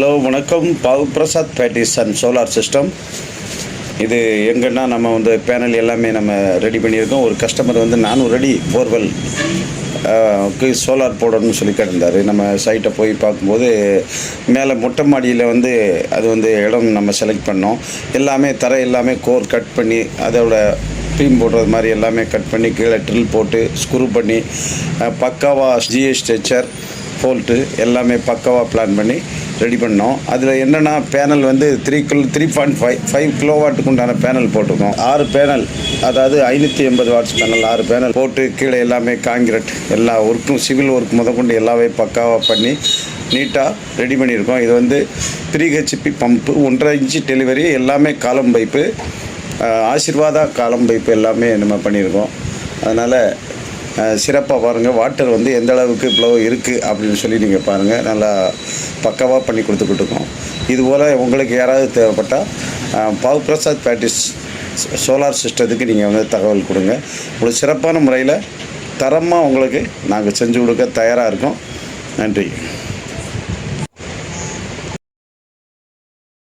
Hello வணக்கம். பாவு Prasad patties and solar system. இது எங்கன்னா நம்ம பேனல் எல்லாமே நம்ம ரெடி பண்ணியிருக்கோம். ஒரு கஸ்டமர் 400 அடி போர்வெல் சோலார் போடணும்னு சொல்லி கேட்டிருந்தார். நம்ம சைட்டை போய் பார்க்கும்போது மேலே மொட்டை மாடியில் அது இடம் நம்ம செலக்ட் பண்ணோம். எல்லாமே தரை எல்லாமே கோர் கட் பண்ணி அதோட பீம் போடுறது மாதிரி எல்லாமே கட் பண்ணி கீழே ட்ரில் போட்டு ஸ்க்ரூ பண்ணி பக்காவாக ஜிஎஸ் ஸ்ட்ரெச்சர் போல்ட்டு எல்லாமே பக்காவாக பிளான் பண்ணி ரெடி பண்ணோம். அதில் என்னென்னா பேனல் 3.5 கிலோவாட்டுக்கு உண்டான பேனல் போட்டிருக்கோம். 6 பேனல், அதாவது 580 வாட்ஸ் பேனல் 6 பேனல் போட்டு கீழே எல்லாமே காங்கிரீட் எல்லா ஒர்க்கும் சிவில் ஒர்க் முதற்கொண்டு எல்லாமே பக்காவாக பண்ணி நீட்டாக ரெடி பண்ணியிருக்கோம். இது 3 ஹெச்பி பம்பு, 1.5 இன்ச்சு டெலிவரி, எல்லாமே காலம் பைப்பு, ஆசீர்வாதா காலம் பைப்பு எல்லாமே நம்ம பண்ணியிருக்கோம். அதனால் சிறப்பாக பாருங்கள். வாட்டர் எந்த அளவுக்கு ஃப்ளோ இருக்குது அப்படின்னு சொல்லி நீங்கள் பாருங்கள். நல்லா பக்காவாக பண்ணி கொடுத்துக்கிட்டுருக்கோம். இதுபோல் உங்களுக்கு யாராவது தேவைப்பட்டால் பாவு பிரசாத் பேட்டிஸ் சோலார் சிஸ்டத்துக்கு நீங்கள் தகவல் கொடுங்க. உங்களுக்கு சிறப்பான முறையில் தரமாக உங்களுக்கு நாங்கள் செஞ்சு கொடுக்க தயாராக இருக்கோம். நன்றி.